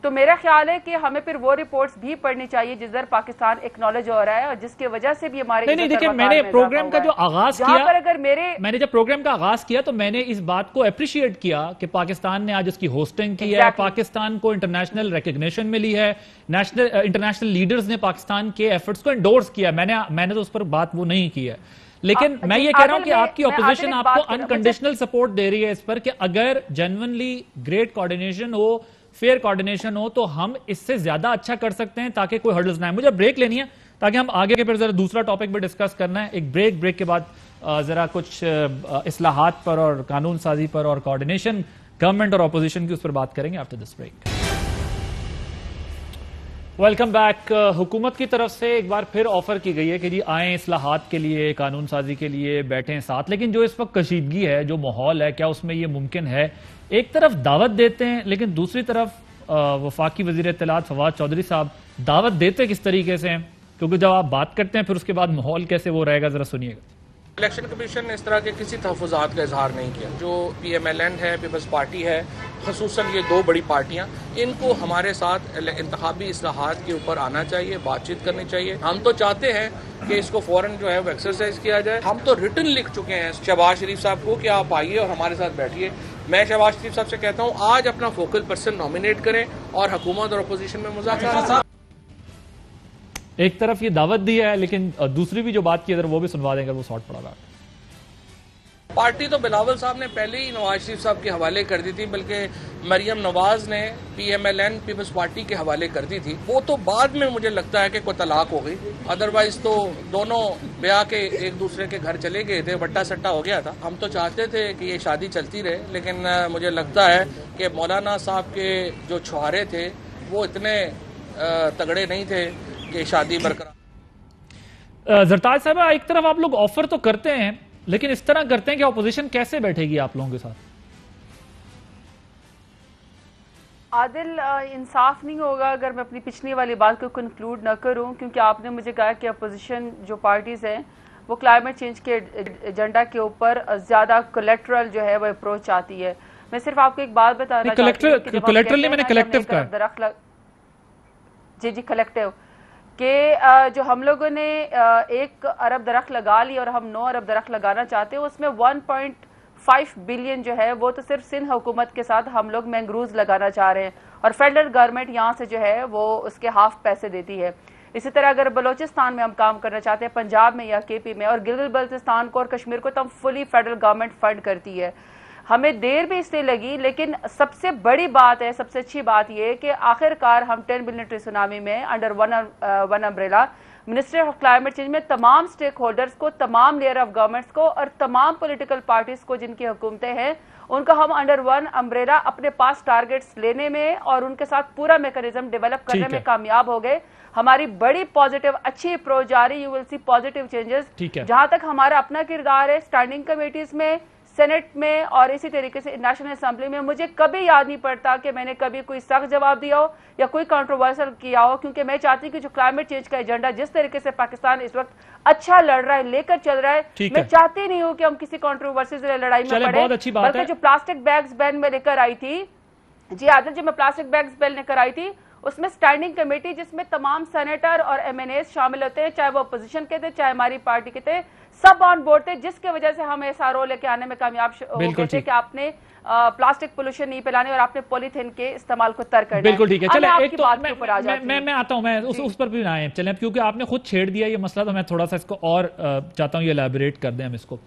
[SPEAKER 3] تو میرا خیال ہے کہ ہمیں پھر وہ رپورٹس بھی پڑھنی چاہیے جس در پاکستان اکنالج ہو رہا ہے اور جس کی وجہ سے بھی ہمارے
[SPEAKER 1] نہیں دیکھیں, میں نے پروگرام کا جو آغاز کیا,
[SPEAKER 3] اگر میں نے
[SPEAKER 1] جب پروگرام کا آغاز کیا تو میں نے اس بات کو اپریشیٹ کیا کہ پاکستان نے آج اس کی ہوسٹنگ کی ہے, پاکستان کو انٹرنیشنل ریکگنیشن ملی ہے, انٹرنیشنل لیڈرز نے پاکستان کے ایفرٹس کو انڈورس کیا. میں نے تو اس پر بات وہ نہیں کی ہے, لیکن میں یہ کہہ رہا ہوں کہ آپ کی اپوزیشن آپ کو انکنڈیشنل سپورٹ دے رہی ہے اس پر کہ اگر جنونلی گریٹ کوارڈینیشن ہو, فیئر کوارڈینیشن ہو تو ہم اس سے زیادہ اچھا کر سکتے ہیں تاکہ کوئی ہرڈلز نہ آئے. مجھے بریک لینی ہے تاکہ ہم آگے کے پھر ذرا دوسرا ٹاپک بھی ڈسکس کرنا ہے. ایک بریک کے بعد ذرا کچھ اصلاحات پر اور قانون سازی پر اور کوارڈینیشن گورنمنٹ اور اپوزیشن کی اس پر بات کریں گے after this break. Welcome back. حکومت کی طرف سے ایک بار پھر آفر کی گئی ہے کہ جی آئیں اصلاحات کے لیے, قانون سازی کے لیے بیٹھیں ساتھ, لیکن جو اس وقت کشیدگی ہے, جو ماحول ہے, کیا اس میں یہ ممکن ہے؟ ایک طرف دعوت دیتے ہیں لیکن دوسری طرف وفاقی وزیر اطلاعات فواد چودھری صاحب دعوت دیتے کس طریقے سے ہیں؟ کیونکہ جب آپ بات کرتے ہیں پھر اس کے بعد ماحول کیسے وہ رہے گا, ذرا سنیے گا.
[SPEAKER 6] الیکشن کمیشن نے اس طرح کے کسی تحفظات کا اظہار نہیں کیا. جو PMLN ہے, پیپلز پارٹی ہے, خصوصاً یہ دو بڑی پارٹیاں, ان کو ہمارے ساتھ انتخابی اصلاحات کے اوپر آنا چاہیے, بات چیت کرنی چاہیے. ہم تو چاہتے ہیں کہ اس کو فوراً جو ہے وہ ایکسرسائز کیا جائے. ہم تو ریٹن لکھ چکے ہیں شہباز شریف صاحب کو کہ آپ آئیے اور ہمارے ساتھ بیٹھیے. میں شہباز شریف صاحب سے کہتا ہوں آج اپنا فوکل پرسن نامینیٹ کریں اور حکومت اور اپوزیشن میں مذاکرات.
[SPEAKER 1] ایک طرف یہ دعوت دی ہے لیکن دوسری بھی جو بات کی ادھر وہ بھی سنوا دیں گے, وہ شارٹ پڑا گا.
[SPEAKER 6] پارٹی تو بلاول صاحب نے پہلے ہی نواز شریف صاحب کے حوالے کر دی تھی, بلکہ مریم نواز نے PMLN پیپلز پارٹی کے حوالے کر دی تھی. وہ تو بعد میں مجھے لگتا ہے کہ کوئی طلاق ہو گئی, ادروائز تو دونوں بیاہ کے ایک دوسرے کے گھر چلے گئے تھے, بٹا سٹا ہو گیا تھا. ہم تو چاہتے تھے کہ یہ شادی چلتی رہے, لیکن مجھے لگتا ہے کہ مولانا صاحب کے جو چھوارے تھے وہ اتنے تگڑے نہیں تھے کہ شادی برقرار.
[SPEAKER 1] زرتاج صاحب, ایک طرف آپ لوگ آفر تو کرتے ہیں لیکن اس طرح کرتے ہیں کہ اپوزیشن کیسے بیٹھے گی آپ لوگوں کے ساتھ؟
[SPEAKER 3] عادل, انصاف نہیں ہوگا اگر میں اپنی پچھلی والی بات کو کنکلوڈ نہ کروں, کیونکہ آپ نے مجھے کہا کہ اپوزیشن جو پارٹیز ہیں وہ کلائمیٹ چینج کے ایجنڈا کے اوپر زیادہ کولیٹرل جو ہے وہ اپروچ آتی ہے. میں صرف آپ کو ایک بات بتانا چاہتی ہوں کہ
[SPEAKER 1] کولیٹرل نہیں, میں نے کلیکٹیو کہا.
[SPEAKER 3] جی کلیکٹیو, کہ جو ہم لوگوں نے 1 ارب درخت لگا لی اور ہم 9 ارب درخت لگانا چاہتے ہیں, اس میں 1.5 بلین جو ہے وہ تو صرف سندھ حکومت کے ساتھ ہم لوگ مینگروز لگانا چاہ رہے ہیں اور فیڈرل گورنمنٹ یہاں سے جو ہے وہ اس کے ہاف پیسے دیتی ہے. اسی طرح اگر بلوچستان میں ہم کام کرنا چاہتے ہیں, پنجاب میں یا KP میں, اور گلگت بلتستان کو اور کشمیر کو تو ہم فلی فیڈرل گورنمنٹ فنڈ کرتی ہے. ہمیں دیر بھی اس لیے لگی, لیکن سب سے بڑی بات ہے, سب سے اچھی بات یہ کہ آخر کار ہم 10 بلین ٹری سونامی میں under one umbrella ministry of climate change میں تمام سٹیک ہولڈرز کو, تمام لیئر آف گورنمنٹس کو اور تمام پولیٹیکل پارٹیز کو جن کی حکومتیں ہیں ان کا ہم انڈر ون امبریلا اپنے پاس ٹارگٹس لینے میں اور ان کے ساتھ پورا میکانزم ڈیولپ کرنے میں کامیاب ہو گئے. ہماری بڑی پازیٹیو اچھی اپروچ جاری, you will see positive changes. جہاں تک ہمارا اپنا کردار ہے اسٹینڈنگ کمیٹیز میں, سینٹ میں اور اسی طریقے سے نیشنل اسمبلی میں, مجھے کبھی یاد نہیں پڑتا کہ میں نے کبھی کوئی سخت جواب دیا ہو یا کوئی کنٹروورسل کیا ہو, کیونکہ میں چاہتی ہوں کہ جو کلائمیٹ چینج کا ایجنڈا جس طریقے سے پاکستان اس وقت اچھا لڑ رہا ہے, لے کر چل رہا ہے, میں چاہتی نہیں ہوں کہ ہم کسی کنٹروورسی سے لڑائی میں پڑیں. بلکہ جو پلاسٹک بیگز بین میں لے کر آئی تھی, جی عادل, جو میں پلاسٹک بیگز بین لے کر آئی تھی اس میں اسٹینڈنگ کمیٹی جس میں تمام سینیٹر اور MNAs شامل ہوتے ہیں, چاہے وہ اپوزیشن کے تھے چاہے ہماری پارٹی کے تھے, سب آن بورڈ تھے, جس کی وجہ سے ہم ایسا رول لے کے آنے میں کامیاب ہو گئے تھے کہ آپ نے پلاسٹک پولوشن نہیں پھیلانے اور آپ نے پولیتھین کے استعمال کو ترک کرنا ہے.
[SPEAKER 1] بالکل ٹھیک ہے, چلیں ایک تو میں آتا ہوں, میں اس پر بھی آئے چلیں, کیونکہ آپ نے خود چھیڑ دیا یہ مسئلہ, تو میں تھوڑا سا اس کو اور چاہتا ہوں یہ الیبوریٹ کر دیں ہم اس کو.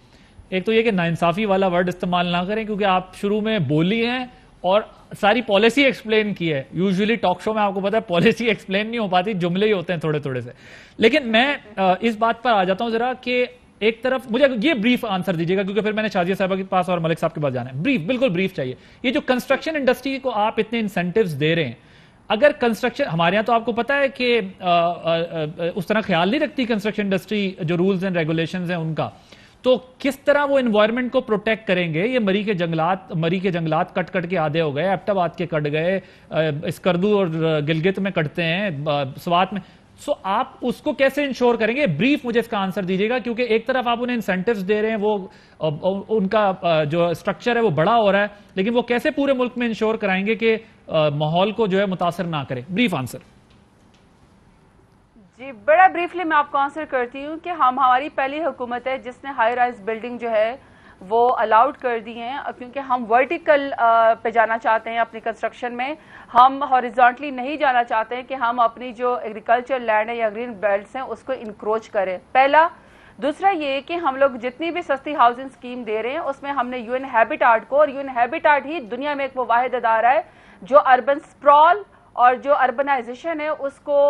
[SPEAKER 1] ایک تو یہ کہ ناانصافی والا ورڈ استعمال نہ کریں, کیونکہ آپ شروع میں بولی ہیں اور ساری پالیسی ایکسپلین کی ہے. یوزلی ٹاک شو میں آپ کو پتا ہے پالیسی ایکسپلین نہیں ہو پاتی, جملے ہی ہوتے ہیں تھوڑے تھوڑے سے. لیکن میں اس بات پر آ جاتا ہوں ذرا کہ ایک طرف مجھے یہ بریف آنسر دیجیے گا کیونکہ پھر میں نے شازیہ صاحبہ کے پاس اور ملک صاحب کے پاس جانا ہے. بریف, بالکل بریف چاہیے. یہ جو کنسٹرکشن انڈسٹری کو آپ اتنے انسینٹیوز دے رہے ہیں, اگر کنسٹرکشن, ہمارے یہاں تو آپ کو پتا ہے کہ اس طرح خیال نہیں رکھتی کنسٹرکشن انڈسٹری, جو رولز اینڈ ریگولیشنز ہیں ان کا, تو کس طرح وہ انوائرمنٹ کو پروٹیکٹ کریں گے؟ یہ مری کے جنگلات کٹ کٹ کے آدھے ہو گئے, ایبٹ آباد کے کٹ گئے, اسکردو اور گلگت میں کٹتے ہیں, سوات میں. سو آپ اس کو کیسے انشور کریں گے؟ بریف مجھے اس کا آنسر دیجیے گا, کیونکہ ایک طرف آپ انہیں انسینٹیوز دے رہے ہیں, وہ ان کا جو اسٹرکچر ہے وہ بڑا ہو رہا ہے, لیکن وہ کیسے پورے ملک میں انشور کرائیں گے کہ ماحول کو جو ہے متاثر نہ کرے؟ Brief answer.
[SPEAKER 3] جی بڑا بریفلی میں آپ کو آنسر کرتی ہوں کہ ہماری پہلی حکومت ہے جس نے ہائی رائز بلڈنگ جو ہے وہ الاؤڈ کر دی ہیں, کیونکہ ہم ورٹیکل پہ جانا چاہتے ہیں اپنی کنسٹرکشن میں, ہم ہاریزونٹلی نہیں جانا چاہتے ہیں کہ ہم اپنی جو ایگریکلچر لینڈ ہے یا گرین بیلٹس ہیں اس کو انکروچ کریں, پہلا. دوسرا یہ کہ ہم لوگ جتنی بھی سستی ہاؤسنگ اسکیم دے رہے ہیں اس میں ہم نے یو این ہیبیٹاٹ کو, اور یو این ہیبیٹاٹ ہی دنیا میں ایک وہ واحد ادارہ ہے جو اربن اسپرال اور جو اربنائزیشن ہے اس کو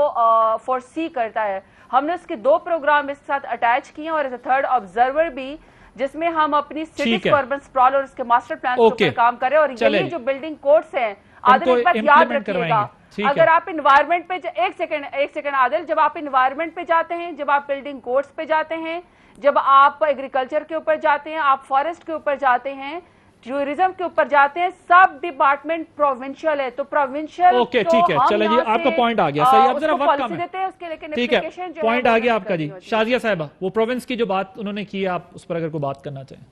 [SPEAKER 3] فورسی کرتا ہے. ہم نے اس کے 2 پروگرام اس کے ساتھ اٹیچ کیے ہیں, اور ایز اے تھرڈ آبزرور بھی, جس میں ہم اپنی سٹیز کو اربن اسپرال اور اس کے ماسٹر پلان کے اوپر کام کریں. اور یہ جو بلڈنگ کوڈز ہیں عادل, ایک بات یاد رکھیے گا, اگر آپ انوائرمنٹ پہ, ایک سیکنڈ عادل, جب آپ انوائرمنٹ پہ جاتے ہیں, جب آپ بلڈنگ کوڈز پہ جاتے ہیں, جب آپ ایگریکلچر کے اوپر جاتے ہیں, آپ فارسٹ کے اوپر جاتے ہیں, ٹورزم کے اوپر جاتے ہیں, سب ڈپارٹمنٹ پروونشل ہے, تو پروونشل
[SPEAKER 1] اوکے ٹھیک ہے, چلیں جی آپ کا پوائنٹ آ گیا. صحیح, اب ذرا وقت کم ہے, ٹھیک ہے, پوائنٹ آ گیا آپ کا. جی شازیہ صاحبہ, وہ پروونس کی جو بات انہوں نے کی, آپ اس پر اگر کوئی بات کرنا چاہیں.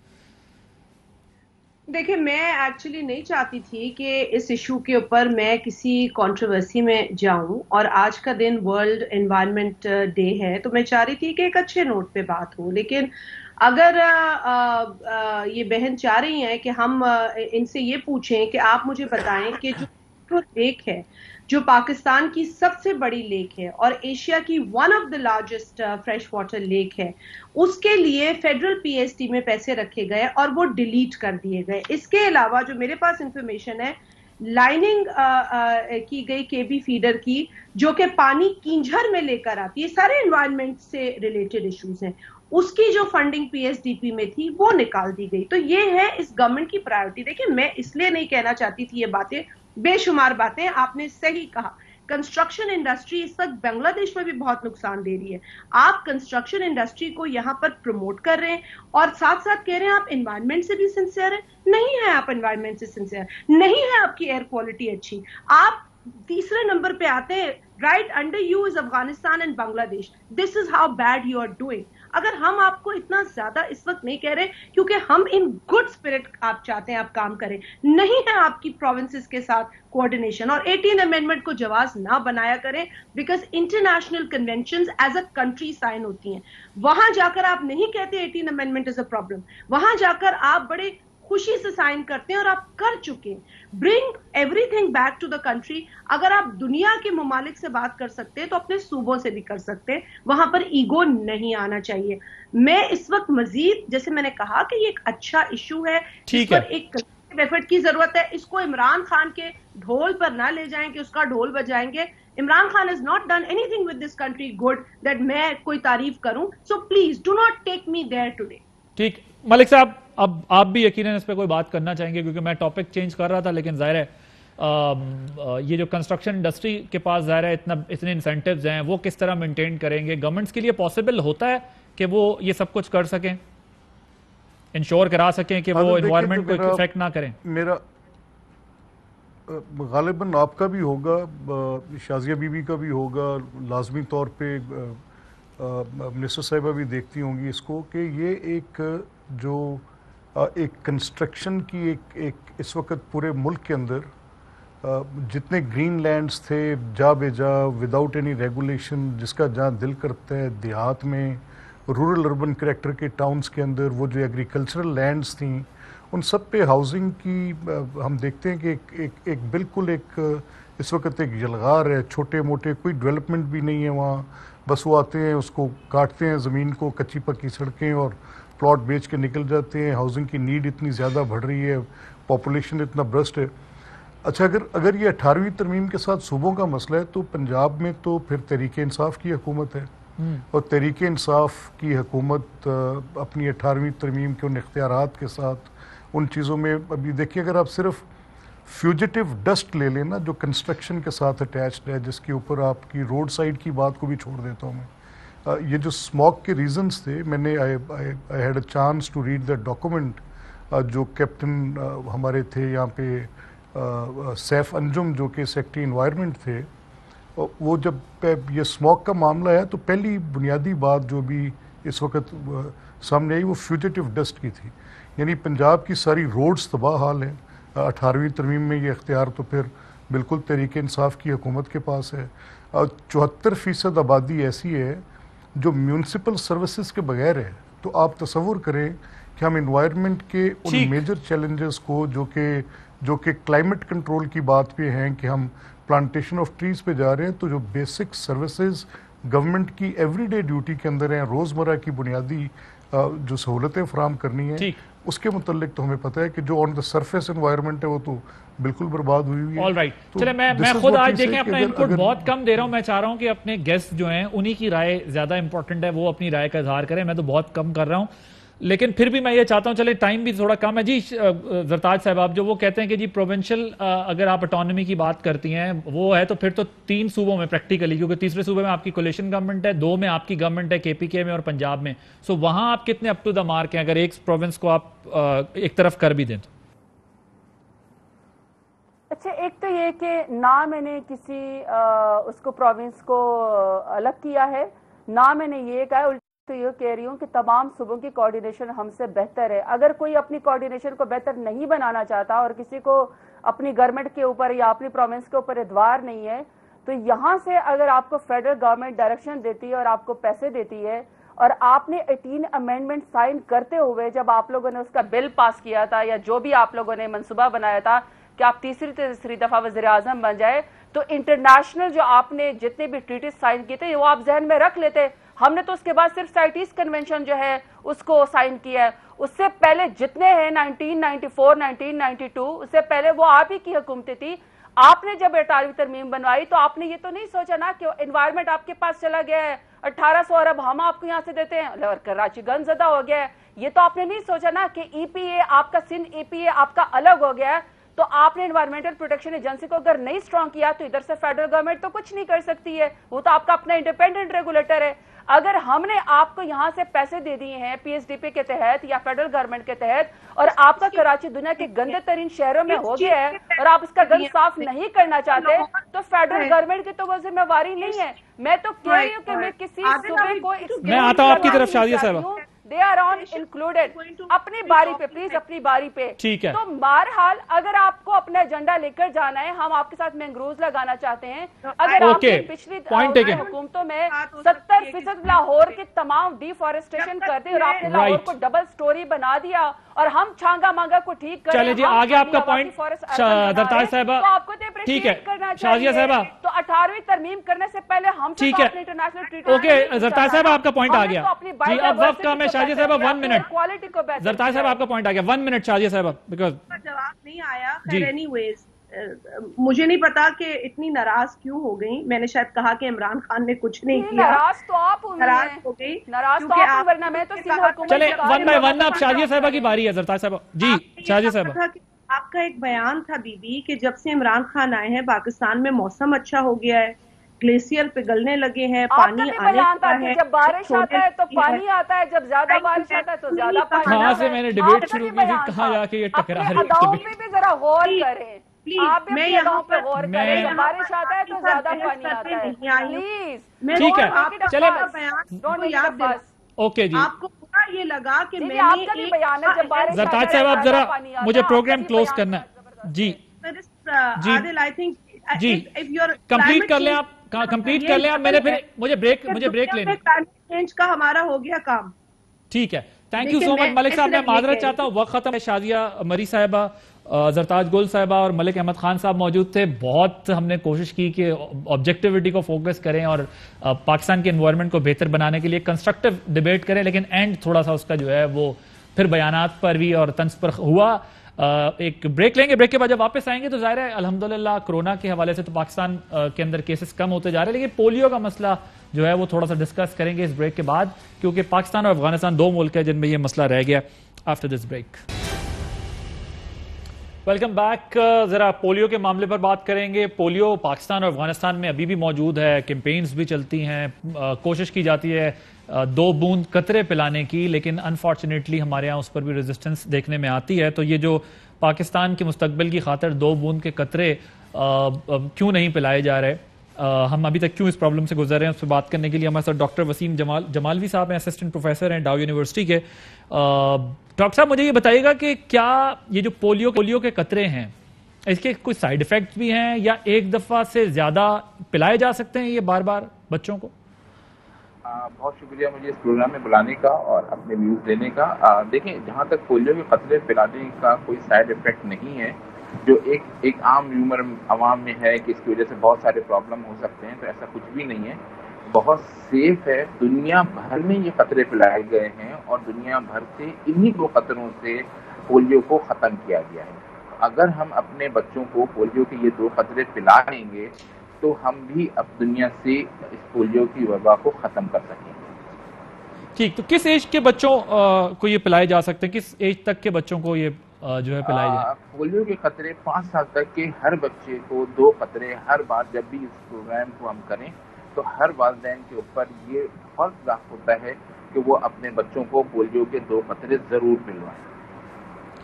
[SPEAKER 4] دیکھیں, میں ایکچولی نہیں چاہتی تھی کہ اس ایشو کے اوپر میں کسی کنٹروورسی میں جاؤں, اور آج کا دن ورلڈ انوائرمنٹ ڈے ہے, تو میں چاہ رہی تھی کہ ایک اچھے نوٹ پہ بات ہو. لیکن اگر یہ بہن چاہ رہی ہیں کہ ہم ان سے یہ پوچھیں کہ آپ مجھے بتائیں کہ جو لیک ہے, جو پاکستان کی سب سے بڑی لیک ہے اور ایشیا کی one of the largest fresh water lake ہے, اس کے لیے فیڈرل پی ایس ٹی میں پیسے رکھے گئے اور وہ ڈیلیٹ کر دیے گئے. اس کے علاوہ جو میرے پاس انفارمیشن ہے, لائننگ کی گئی کے بی فیڈر کی, جو کہ پانی کینجھر میں لے کر آتی ہے, سارے انوائرمنٹ سے ریلیٹڈ ایشوز ہیں, اس کی جو funding P S D P میں تھی وہ نکال دی گئی. تو یہ ہے اس گورنمنٹ کی پرائیورٹی. دیکھیں, میں اس لیے نہیں کہنا چاہتی تھی یہ باتیں, بے شمار باتیں آپ نے صحیح کہا. کنسٹرکشن انڈسٹری اس وقت بنگلہ دیش میں بھی بہت نقصان دے رہی ہے. آپ کنسٹرکشن انڈسٹری کو یہاں پر پروموٹ کر رہے ہیں اور ساتھ ساتھ کہہ رہے ہیں آپ انوائرمنٹ سے بھی سنسیئر ہیں. نہیں ہے آپ انوائرمنٹ سے سنسیئر, نہیں ہے آپ کی ایئر کوالٹی اچھی. آپ تیسرے نمبر پہ آتے ہیں, right under you is Afghanistan and Bangladesh. This is how bad you are doing. اگر ہم آپ کو اتنا زیادہ اس وقت نہیں کہہ رہے کیونکہ ہم ان گڈ اسپرٹ آپ چاہتے ہیں آپ کام کریں, نہیں ہے آپ کی پروونسز کے ساتھ کوآرڈینیشن, اور 18 امینڈمنٹ کو جواز نہ بنایا کریں, because international conventions as a country sign ہوتی ہیں. وہاں جا کر آپ نہیں کہتے 18 امینڈمنٹ از اے پرابلم, وہاں جا کر آپ بڑے خوشی سے سائن کرتے ہیں اور آپ کر چکے. Bring everything back to the country. اگر آپ دنیا کے ممالک سے بات کر سکتے ہیں تو اپنے صوبوں سے بھی کر سکتے ہیں, وہاں پر ایگو نہیں آنا چاہیے. میں اس وقت مزید, جیسے میں نے کہا کہ یہ ایک اچھا ایشو ہے, اس پر ایک ایفرٹ کی ضرورت ہے. اس کو عمران خان کے ڈھول پر نہ لے جائیں کہ اس کا ڈھول بجائیں گے. Imran Khan has not done anything with this country good that میں کوئی تعریف کروں. So please do not take me there today.
[SPEAKER 1] ٹھیک, ملک صاحب اب آپ بھی یقیناً اس پہ کوئی بات کرنا چاہیں گے, کیونکہ میں ٹاپک چینج کر رہا تھا, لیکن ظاہر ہے یہ جو کنسٹرکشن انڈسٹری کے پاس ظاہر ہے اتنے انسینٹیوز ہیں, وہ کس طرح مینٹین کریں گے؟ گورنمنٹس کے لیے پاسبل ہوتا ہے کہ وہ یہ سب کچھ کر سکیں, انشور کرا سکیں کہ وہ انوائرمنٹ کو افیکٹ نہ کریں؟
[SPEAKER 5] میرا غالباً آپ کا بھی ہوگا, شازیہ بی بی کا بھی ہوگا, لازمی طور پہ منسٹر صاحبہ بھی دیکھتی ہوں گی اس کو, کہ یہ ایک جو ایک کنسٹرکشن کی ایک اس وقت پورے ملک کے اندر جتنے گرین لینڈز تھے جا بے جا وداؤٹ اینی ریگولیشن, جس کا جہاں دل کرتا ہے دیہات میں, رورل اربن کریکٹر کے ٹاؤنز کے اندر, وہ جو ایگریکلچرل لینڈز تھیں, ان سب پہ ہاؤسنگ کی ہم دیکھتے ہیں کہ ایک بالکل ایک اس وقت ایک یلغار ہے. چھوٹے موٹے کوئی ڈیولپمنٹ بھی نہیں ہے وہاں, بس وہ آتے ہیں, اس کو کاٹتے ہیں زمین کو, کچی پکی سڑکیں, اور پلاٹ بیچ کے نکل جاتے ہیں. ہاؤسنگ کی نیڈ اتنی زیادہ بڑھ رہی ہے, پاپولیشن اتنا برسٹ ہے. اچھا, اگر یہ 18ویں ترمیم کے ساتھ صوبوں کا مسئلہ ہے تو پنجاب میں تو پھر تحریک انصاف کی حکومت ہے, اور तहरीक इंसाफ की हुकूमत अपनी 18वीं तरमीम के उन इख्तियारात के साथ उन चीज़ों में, अभी देखिए अगर आप सिर्फ फ्यूजिटिव डस्ट ले लेना जो कंस्ट्रक्शन के साथ अटैच्ड है, जिसके ऊपर आपकी रोड साइड की बात को भी छोड़ देता हूँ मैं, ये जो स्मॉग के रीजंस थे, मैंने I had a chance to read the document जो कैप्टन हमारे थे यहाँ पे सैफ अंजुम जो कि सेक्रेटरी इन्वायरमेंट थे, वो जब ये स्मॉग का मामला है तो पहली बुनियादी बात जो भी इस वक्त सामने आई वो फ्यूजिटिव डस्ट की थी। यानी पंजाब की सारी रोड्स तबाह हाल हैं। 18वीं तरमीम में ये इख्तियार तो फिर बिल्कुल तहरीक इंसाफ की हुकूमत के पास है। 74% आबादी ऐसी है जो म्यूनसिपल सर्विसेज के बगैर है। तो आप तसव्वुर करें कि हम इन्वायरमेंट के उन मेजर चैलेंजेस को जो कि क्लाइमेट कंट्रोल की बात पे हैं कि हम प्लांटेशन ऑफ ट्रीज पे जा रहे हैं, तो जो बेसिक सर्विसेज गवर्नमेंट की एवरीडे ड्यूटी के अंदर हैं, रोज़मर्रा की बुनियादी जो सहूलतें फराम करनी है, उसके मुतल्लिक तो हमें पता है कि जो ऑन द सरफेस एनवायरनमेंट है वो तो बिल्कुल बर्बाद हुई हुई है।
[SPEAKER 1] ऑल राइट,
[SPEAKER 5] तो
[SPEAKER 1] चले मैं खुद आज देखें अपना इनपुट बहुत कम दे रहा हूं। मैं चाह रहा हूं कि अपने गेस्ट जो हैं उन्हीं की राय ज्यादा इंपॉर्टेंट है, वो अपनी राय का इजहार करें। मैं तो बहुत कम कर रहा हूं, लेकिन फिर भी मैं ये चाहता हूं, चले टाइम भी थोड़ा कम है जी। जरताज साहब, आप जो वो कहते हैं कि जी प्रोविंशियल अगर आप ऑटोनॉमी की बात करती हैं वो है, तो फिर तो 3 सूबों में प्रैक्टिकली, क्योंकि तीसरे सूबे में आपकी कोलिशन गवर्नमेंट है, 2 में आपकी गवर्नमेंट है केपीके में और पंजाब में। सो वहां आप कितने अप टू द मार्क हैं अगर एक प्रोविंस को आप एक तरफ कर भी दें तो?
[SPEAKER 3] अच्छा, एक तो ये कि ना मैंने किसी उसको प्रोविंस को अलग किया है, ना मैंने ये कहा, तो ये कह रही हूँ कि तमाम सूबों की कोऑर्डिनेशन हमसे बेहतर है। अगर कोई अपनी कोऑर्डिनेशन को बेहतर नहीं बनाना चाहता और किसी को अपनी गवर्नमेंट के ऊपर या अपनी प्रोविंस के ऊपर एतबार नहीं है, तो यहाँ से अगर आपको फेडरल गवर्नमेंट डायरेक्शन देती है और आपको पैसे देती है, और आपने 18 अमेंडमेंट साइन करते हुए जब आप लोगों ने उसका बिल पास किया था या जो भी आप लोगों ने मंसूबा बनाया था कि आप तीसरी दफा वज़ीर आज़म बन जाए, तो इंटरनेशनल जो आपने जितने भी ट्रीटीज साइन किए थे वो आप जहन में रख लेते। हमने तो उसके बाद सिर्फ साइटीज कन्वेंशन जो है उसको साइन किया है। उससे पहले जितने हैं 1994, 1992, उससे पहले वो आप ही की हुकूमतें थी। आपने जब 18वीं तरमीम बनवाई तो आपने ये तो नहीं सोचा ना कि एनवायरमेंट आपके पास चला गया है, 1800 अरब हम आपको यहाँ से देते हैं और कराची गन ज़दा हो गया है। ये तो आपने नहीं सोचा ना कि ईपीए आपका, सिंध ईपीए आपका अलग हो गया है। तो आपने एनवायरमेंटल प्रोटेक्शन एजेंसी को अगर नहीं स्ट्रॉन्ग किया तो इधर से फेडरल गवर्नमेंट तो कुछ नहीं कर सकती है, वो तो आपका अपना इंडिपेंडेंट रेगुलेटर है। अगर हमने आपको यहाँ से पैसे दे दिए हैं पीएसडीपी के तहत या फेडरल गवर्नमेंट के तहत, और आपका कराची दुनिया के गंदे तरीन शहरों में हो गया है और आप उसका गंद साफ नहीं करना चाहते, तो फेडरल गवर्नमेंट की तो वो जिम्मेवारी नहीं है। मैं तो कह रही हूँ कि मैं किसी सूबे को,
[SPEAKER 1] मैं आता हूँ आपकी तरफ शादिया साहब,
[SPEAKER 3] दे आर ऑन इंक्लूडेड अपनी बारी पे, प्लीज अपनी बारी पे।
[SPEAKER 1] ठीक है,
[SPEAKER 3] तो बहरहाल अगर आपको अपना एजेंडा लेकर जाना है, हम आपके साथ मैंग्रोव्स लगाना चाहते हैं। अगर आपने पिछली हुकूमतों में 70% लाहौर की तमाम डिफॉरेस्टेशन कर दी और आपने लाहौर को डबल स्टोरी बना दिया और हम छांगा मांगा को ठीक कर,
[SPEAKER 1] चले जी आगे आपका पॉइंट जरताज साहब,
[SPEAKER 3] तो आपको
[SPEAKER 1] ठीक है शाजिया साहब,
[SPEAKER 3] तो 18वीं तरमीम करने से पहले हम
[SPEAKER 1] ठीक है, ओके जरताज साहब आपका पॉइंट आ गया जी। अब वक्त कम है शाजिया साहब, 1 मिनट क्वालिटी को, जरताज साहब आपका पॉइंट आ गया, 1 मिनट शाजिया साहब, बिकॉज
[SPEAKER 4] जवाब नहीं आया। एनीवेज मुझे नहीं पता कि इतनी नाराज क्यों हो गई। मैंने शायद कहा कि इमरान खान ने कुछ नहीं किया,
[SPEAKER 3] नाराज तो आप
[SPEAKER 4] नाराज हो गई,
[SPEAKER 3] नाराज तो आप, वरना मैं तो
[SPEAKER 1] चले 1 बाय 1 अब शाजिया साहब की बारी है। जरताज साहब जी, शाजिया साहब,
[SPEAKER 4] आपका एक बयान था बीबी कि जब से इमरान खान आए हैं पाकिस्तान में मौसम अच्छा हो गया है, ग्लेशियर पिघलने लगे हैं, पानी आने लगा है,
[SPEAKER 3] जब बारिश आता है तो पानी आता है, जब ज्यादा बारिश आता है तो ज्यादा पानी।
[SPEAKER 1] कहाँ से मैंने डिबेट शुरू की थी, कहाँ जाके ये टकरा रही है,
[SPEAKER 3] भी जरा गौर करें। आप भी यहाँ पे गौर करें, जब बारिश आता है तो ज्यादा पानी आता है, प्लीज।
[SPEAKER 1] ठीक है, चले ओके जी।
[SPEAKER 4] आपको पूरा ये लगा कि मैंने
[SPEAKER 3] आपका भी बयान है जब बारिश,
[SPEAKER 1] जरताज साहब आप जरा मुझे प्रोग्राम क्लोज करना है जी जी जी, कंप्लीट कर लें आप, कंप्लीट कर लें आप। मैंने फिर मुझे ब्रेक लेनी,
[SPEAKER 4] चेंज का हमारा हो गया काम।
[SPEAKER 1] ठीक है, thank you so much Malik साहब। मैं माजरत चाहता हूँ, वक्त खत्म है। शाजिया मरी साहिबा, जरताज गुल साहिबा और मलिक अहमद खान साहब मौजूद थे। बहुत हमने कोशिश की कि ऑब्जेक्टिविटी को फोकस करें और पाकिस्तान के एनवायरनमेंट को बेहतर बनाने के लिए कंस्ट्रक्टिव डिबेट करें, लेकिन एंड थोड़ा सा उसका जो है वो फिर बयानात पर भी और तंज पर हुआ। एक ब्रेक लेंगे, ब्रेक के बाद जब वापस आएंगे तो जाहिर है अल्हम्दुलिल्लाह कोरोना के हवाले से तो पाकिस्तान के अंदर केसेस कम होते जा रहे हैं, लेकिन पोलियो का मसला جو ہے وہ تھوڑا سا ڈسکس کریں گے اس بریک کے بعد, کیونکہ پاکستان اور افغانستان دو ملک ہیں جن میں یہ مسئلہ رہ گیا. After this break welcome back. ذرا پولیو کے معاملے پر بات کریں گے. پولیو پاکستان اور افغانستان میں ابھی بھی موجود ہے, کیمپینز بھی چلتی ہیں, کوشش کی جاتی ہے 2 بوند قطرے پلانے کی, لیکن انفارچونیٹلی ہمارے ہاں اس پر بھی ریزسٹنس دیکھنے میں آتی ہے. تو یہ جو پاکستان کے مستقبل کی خاطر 2 بوند کے قطرے کیوں نہیں پلائے جا رہے, ہم ابھی تک کیوں اس پرابلم سے گزر رہے ہیں, اس پہ بات کرنے کے لیے ہمارے ساتھ ڈاکٹر وسیم جمالوی صاحب ہیں, اسسٹنٹ پروفیسر ہیں ڈاؤ یونیورسٹی کے. ڈاکٹر صاحب مجھے یہ بتائیے گا کہ کیا یہ جو پولیو کے قطرے ہیں اس کے کوئی سائیڈ ایفیکٹس بھی ہیں, یا ایک دفعہ سے زیادہ پلائے جا سکتے ہیں یہ بار بار بچوں کو؟
[SPEAKER 7] بہت شکریہ مجھے اس پروگرام میں بلانے کا اور اپنے ویوز دینے کا. دیکھیں, جہاں تک پولیو کے قطرے پلانے کا کوئی سائیڈ ایفیکٹ نہیں ہے جو ایک عام ہیومر عوام میں ہے کہ اس کی وجہ سے بہت سارے پرابلم ہو سکتے ہیں, تو ایسا کچھ بھی نہیں ہے. بہت سیف ہے. دنیا بھر میں یہ قطرے پلائے گئے ہیں اور دنیا بھر سے انہی 2 قطروں سے پولیو کو ختم کیا گیا ہے. اگر ہم اپنے بچوں کو پولیو کے یہ 2 قطرے پلا لیں گے تو ہم بھی اب دنیا سے اس پولیو کی وبا کو ختم کر سکیں گے.
[SPEAKER 1] ٹھیک, تو کس ایج کے بچوں کو یہ پلائے جا سکتے ہیں, کس ایج تک کے بچوں کو یہ جو ہے پلائے جائے؟
[SPEAKER 7] پولیو کے قطرے 5 سال تک کے ہر بچے کو 2 قطرے ہر بار جب بھی اس پروگرام کو ہم کریں تو ہر والدین کے اوپر یہ فرض لاحق ہوتا ہے کہ وہ اپنے بچوں کو پولیو کے 2 قطرے ضرور پلوائیں.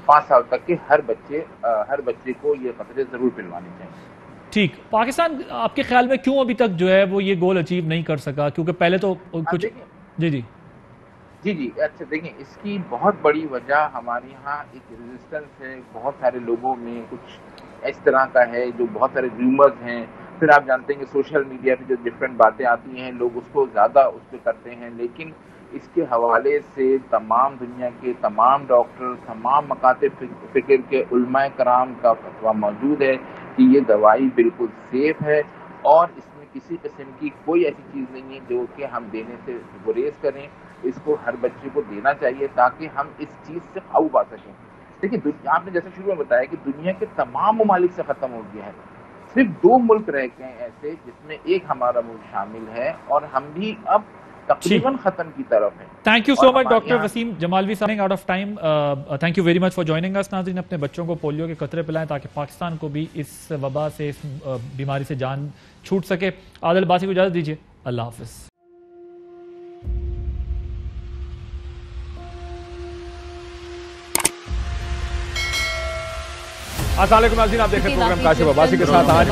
[SPEAKER 7] 5 سال تک کے ہر بچے کو یہ قطرے ضرور پلوانے چاہیے.
[SPEAKER 1] ٹھیک, پاکستان آپ کے خیال میں کیوں ابھی تک جو ہے وہ یہ گول اچیو نہیں کر سکا؟ کیونکہ پہلے تو کچھ جی
[SPEAKER 7] اچھا دیکھیں, اس کی بہت بڑی وجہ ہمارے یہاں ایک ریزسٹنس ہے. بہت سارے لوگوں میں کچھ اس طرح کا ہے جو بہت سارے ریومرز ہیں. پھر آپ جانتے ہیں کہ سوشل میڈیا پہ جو ڈفرینٹ باتیں آتی ہیں لوگ اس کو زیادہ اس پہ کرتے ہیں, لیکن اس کے حوالے سے تمام دنیا کے تمام ڈاکٹر, تمام مکاتب فکر کے علماء کرام کا فتویٰ موجود ہے کہ یہ دوائی بالکل سیف ہے اور اس میں کسی قسم کی کوئی ایسی چیز نہیں ہے جو کہ ہم دینے سے گریز کریں. اس کو ہر بچے کو دینا چاہیے تاکہ ہم اس چیز سے قابو پا سکیں. دیکھیے, آپ نے جیسے شروع میں بتایا کہ دنیا کے تمام ممالک سے ختم ہو گیا ہے. صرف 2 ملک رہ گئے ہیں ایسے جس میں ایک ہمارا ملک شامل ہے اور ہم بھی اب تقریباً ختم کی طرف ہیں.
[SPEAKER 1] Thank you so much doctor Waseem Jamalvi sahab, out of time. Thank you very much for joining us. ناظرین, اپنے بچوں کو پولیو کے قطرے پلائیں تاکہ پاکستان کو بھی اس وبا سے, اس بیماری سے جان چھوٹ سکے. عادل عباسی کو اجازت دیجیے, اللہ حافظ.
[SPEAKER 8] السلام علیکم ناظرین, آپ دیکھ رہے ہیں پروگرام کاشف عباسی کے ساتھ. آج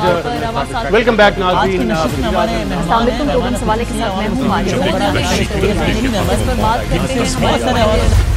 [SPEAKER 8] ویلکم بیک ناظرین.
[SPEAKER 9] السلام علیکم.